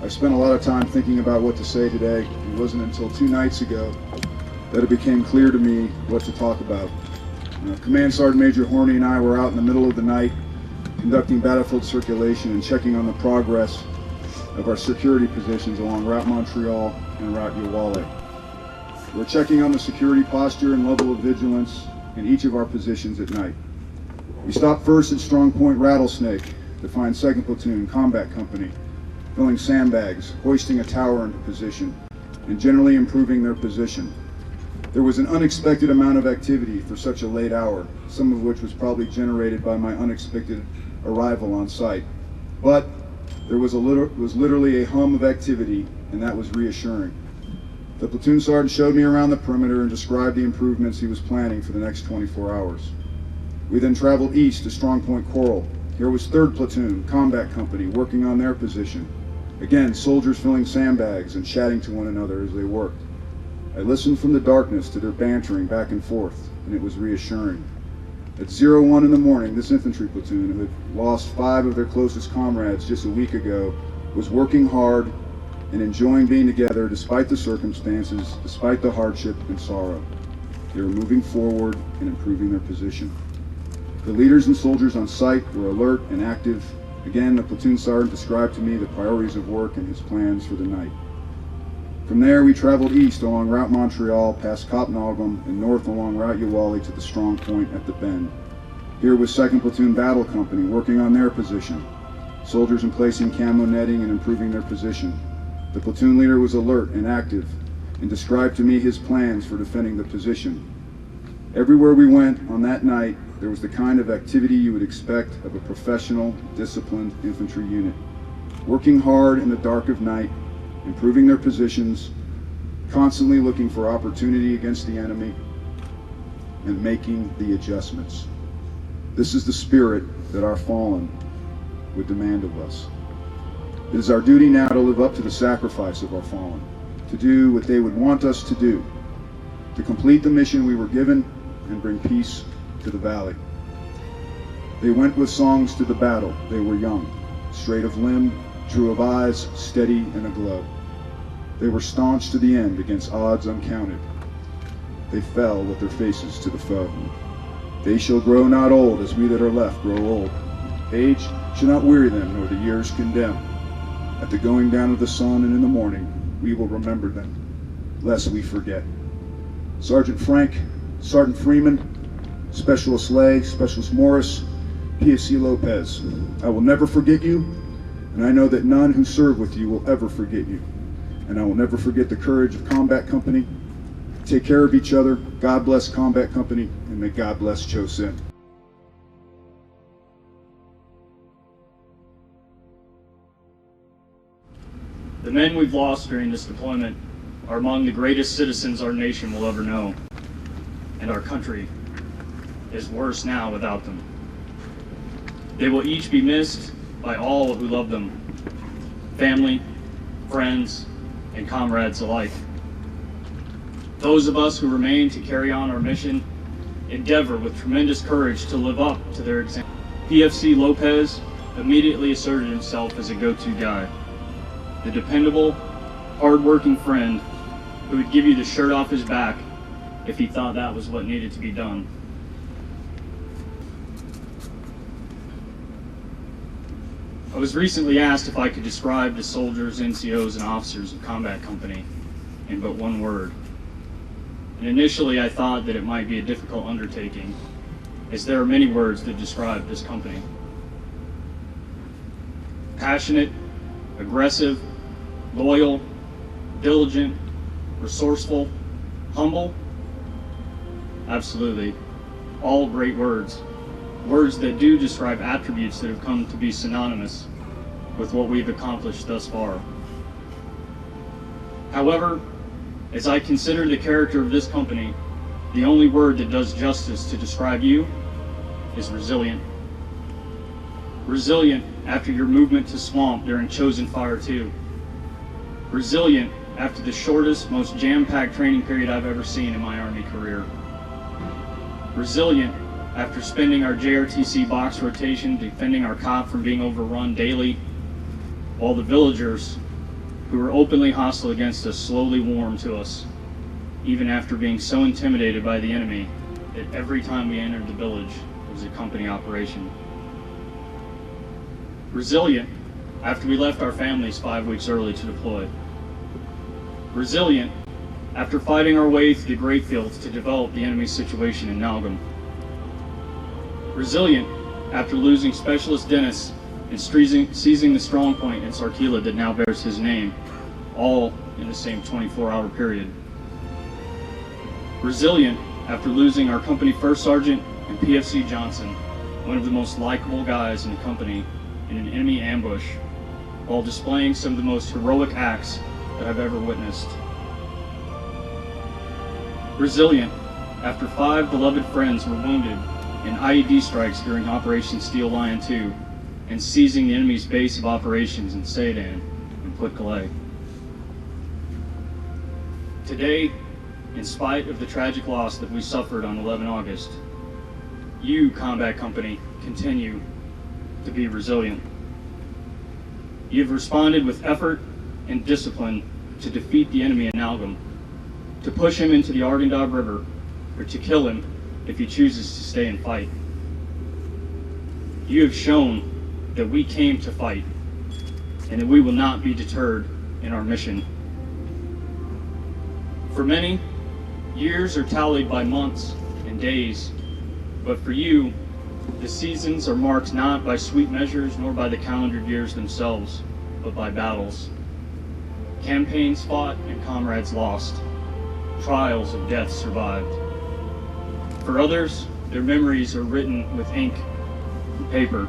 I spent a lot of time thinking about what to say today. It wasn't until 2 nights ago that it became clear to me what to talk about. Command Sergeant Major Horney and I were out in the middle of the night conducting battlefield circulation and checking on the progress of our security positions along Route Montreal and Route Uwale. We're checking on the security posture and level of vigilance in each of our positions at night. We stopped first at Strong Point Rattlesnake to find 2nd Platoon Combat Company filling sandbags, hoisting a tower into position, and generally improving their position. There was an unexpected amount of activity for such a late hour, some of which was probably generated by my unexpected arrival on site. But there was literally a hum of activity, and that was reassuring. The platoon sergeant showed me around the perimeter and described the improvements he was planning for the next 24 hours. We then traveled east to Strong Point Coral. Here was 3rd Platoon Combat Company working on their position. Again, soldiers filling sandbags and chatting to one another as they worked. I listened from the darkness to their bantering back and forth, and it was reassuring. At 01 in the morning, this infantry platoon, who had lost 5 of their closest comrades just a week ago, was working hard and enjoying being together despite the circumstances, despite the hardship and sorrow. They were moving forward and improving their position. The leaders and soldiers on site were alert and active. Again, the platoon sergeant described to me the priorities of work and his plans for the night. From there, we traveled east along Route Montreal, past Copnogum, and north along Route Uwale to the Strong Point at the Bend. Here was 2nd Platoon Battle Company working on their position. Soldiers emplacing camo netting and improving their position. The platoon leader was alert and active and described to me his plans for defending the position. Everywhere we went on that night, there was the kind of activity you would expect of a professional, disciplined infantry unit. Working hard in the dark of night, improving their positions, constantly looking for opportunity against the enemy, and making the adjustments. This is the spirit that our fallen would demand of us. It is our duty now to live up to the sacrifice of our fallen, to do what they would want us to do, to complete the mission we were given and bring peace to the valley. They went with songs to the battle. They were young, straight of limb, true of eyes, steady and aglow. They were staunch to the end against odds uncounted. They fell with their faces to the foe. They shall grow not old as we that are left grow old. Age shall not weary them, nor the years condemn. At the going down of the sun and in the morning, we will remember them, lest we forget. Sergeant Frank, Sergeant Freeman, Specialist Lay, Specialist Morris, PFC Lopez, I will never forget you, and I know that none who serve with you will ever forget you. And I will never forget the courage of Combat Company. Take care of each other. God bless Combat Company, and may God bless Cho Sin. The men we've lost during this deployment are among the greatest citizens our nation will ever know, and our country is worse now without them. They will each be missed by all who love them, family, friends, and comrades alike. Those of us who remain to carry on our mission endeavor with tremendous courage to live up to their example. PFC Lopez immediately asserted himself as a go-to guy, the dependable, hard-working friend who would give you the shirt off his back if he thought that was what needed to be done. I was recently asked if I could describe the soldiers, NCOs, and officers of Combat Company in but one word. And initially I thought that it might be a difficult undertaking, as there are many words that describe this company. Passionate, aggressive, loyal, diligent, resourceful, humble. Absolutely. All great words. Words that do describe attributes that have come to be synonymous with what we've accomplished thus far. However, as I consider the character of this company, the only word that does justice to describe you is resilient. Resilient after your movement to Swamp during Chosen Fire 2. Resilient after the shortest, most jam-packed training period I've ever seen in my Army career. Resilient after spending our JRTC box rotation defending our COP from being overrun daily, while the villagers who were openly hostile against us slowly warmed to us, even after being so intimidated by the enemy that every time we entered the village, it was a company operation. Resilient after we left our families 5 weeks early to deploy. Resilient after fighting our way through the great fields to develop the enemy situation in Nalgam. Resilient after losing Specialist Dennis and seizing the strong point in Sarkila that now bears his name, all in the same 24-hour period. Resilient after losing our company first sergeant and PFC Johnson, one of the most likable guys in the company, in an enemy ambush, while displaying some of the most heroic acts that I've ever witnessed. Resilient after 5 beloved friends were wounded in IED strikes during Operation Steel Lion 2 and seizing the enemy's base of operations in Sedan and Puit-Calais. Today, in spite of the tragic loss that we suffered on 11 August, you, Combat Company, continue to be resilient. You've responded with effort and discipline to defeat the enemy in Nalgam, to push him into the Arghandab River, or to kill him if he chooses to stay and fight. You have shown that we came to fight, and that we will not be deterred in our mission. For many, years are tallied by months and days, but for you, the seasons are marked not by sweet measures nor by the calendared years themselves, but by battles. Campaigns fought and comrades lost. Trials of death survived. For others, their memories are written with ink and paper.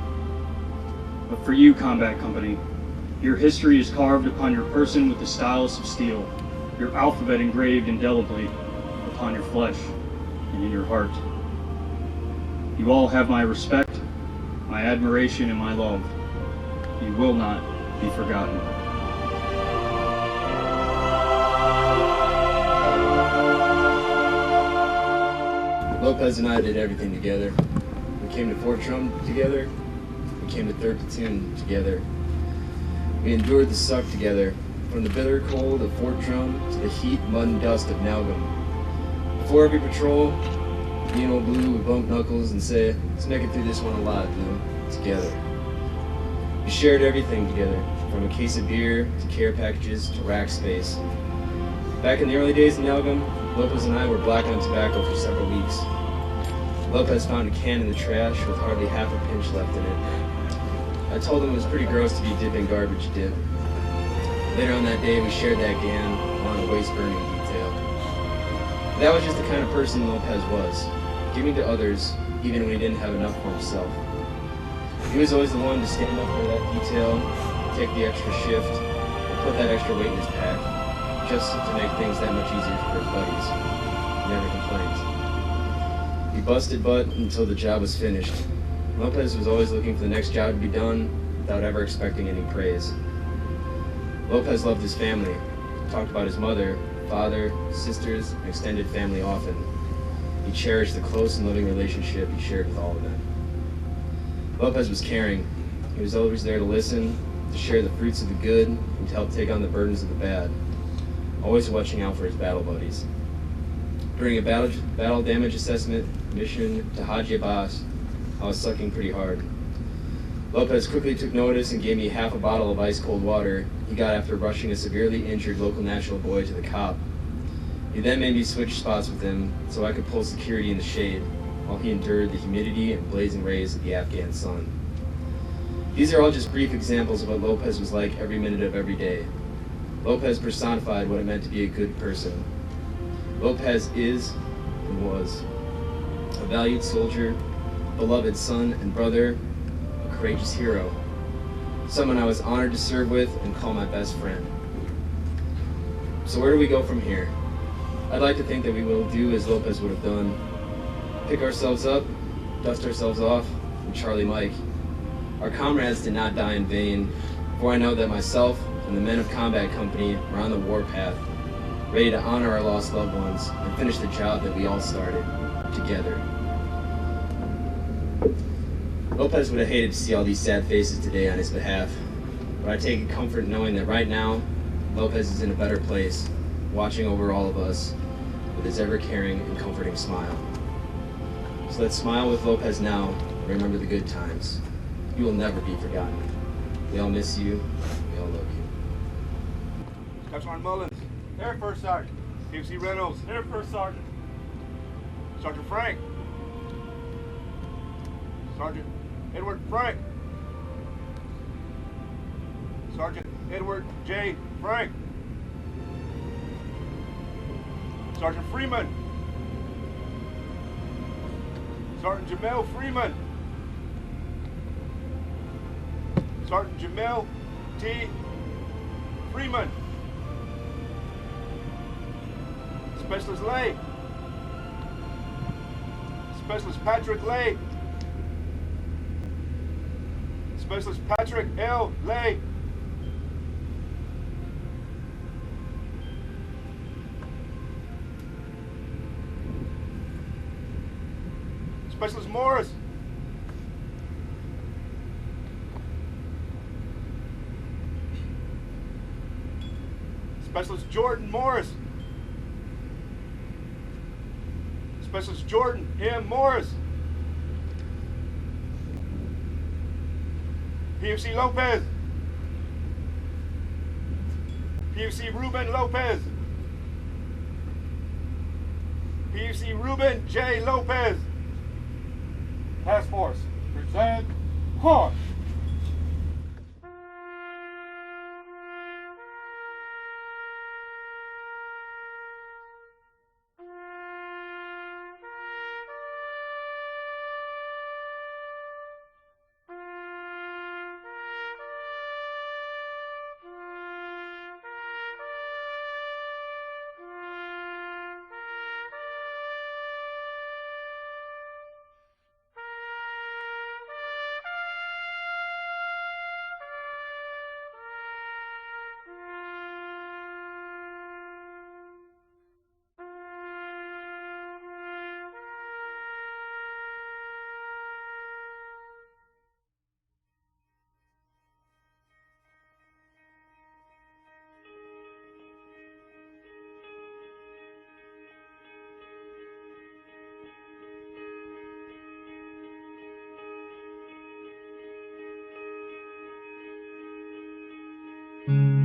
But for you, Combat Company, your history is carved upon your person with the stylus of steel, your alphabet engraved indelibly upon your flesh and in your heart. You all have my respect, my admiration, and my love. You will not be forgotten. Lopez and I did everything together. We came to Fort Drum together. We came to 3rd Platoon together. We endured the suck together, from the bitter cold of Fort Drum to the heat, mud, and dust of Nalgam. Before every patrol, me and old Blue would bump knuckles and say, let's make it through this one alive, Blue, together. We shared everything together, from a case of beer to care packages to rack space. Back in the early days in Nalgam, Lopez and I were black on tobacco for several weeks. Lopez found a can in the trash with hardly half a pinch left in it. I told him it was pretty gross to be dipping garbage dip. Later on that day, we shared that can on a waste burning detail. That was just the kind of person Lopez was, giving to others even when he didn't have enough for himself. He was always the one to stand up for that detail, take the extra shift, and put that extra weight in his pack, just to make things that much easier for his buddies. He never complained. He busted butt until the job was finished. Lopez was always looking for the next job to be done without ever expecting any praise. Lopez loved his family, talked about his mother, father, sisters, and extended family often. He cherished the close and loving relationship he shared with all of them. Lopez was caring. He was always there to listen, to share the fruits of the good, and to help take on the burdens of the bad, always watching out for his battle buddies. During a battle damage assessment mission to Haji Abbas, I was sucking pretty hard. Lopez quickly took notice and gave me half a bottle of ice-cold water he got after rushing a severely injured local national boy to the cop. He then made me switch spots with him so I could pull security in the shade while he endured the humidity and blazing rays of the Afghan sun. These are all just brief examples of what Lopez was like every minute of every day. Lopez personified what it meant to be a good person. Lopez is and was a valued soldier, beloved son and brother, a courageous hero, someone I was honored to serve with and call my best friend. So where do we go from here? I'd like to think that we will do as Lopez would have done. Pick ourselves up, dust ourselves off, and Charlie Mike. Our comrades did not die in vain, for I know that myself and the men of Combat Company are on the warpath, ready to honor our lost loved ones and finish the job that we all started, together. Lopez would have hated to see all these sad faces today on his behalf, but I take comfort knowing that right now, Lopez is in a better place, watching over all of us with his ever-caring and comforting smile. So let's smile with Lopez now and remember the good times. You will never be forgotten. We all miss you. We all love you. Captain Sergeant Mullins. There, First Sergeant. PFC Reynolds. There, First Sergeant. Sergeant Frank. Sergeant Edward Frank. Sergeant Edward J. Frank. Sergeant Freeman. Sergeant Jamel Freeman. Sergeant Jamel T. Freeman. Specialist Lay. Specialist Patrick Lay. Specialist Patrick L. Lay. Specialist Morris. Specialist Jordan Morris. Specialist Jordan M. Morris. PFC Lopez. PFC Rueben Lopez. PFC Rueben J. Lopez. Task Force, present Horse. Thank you.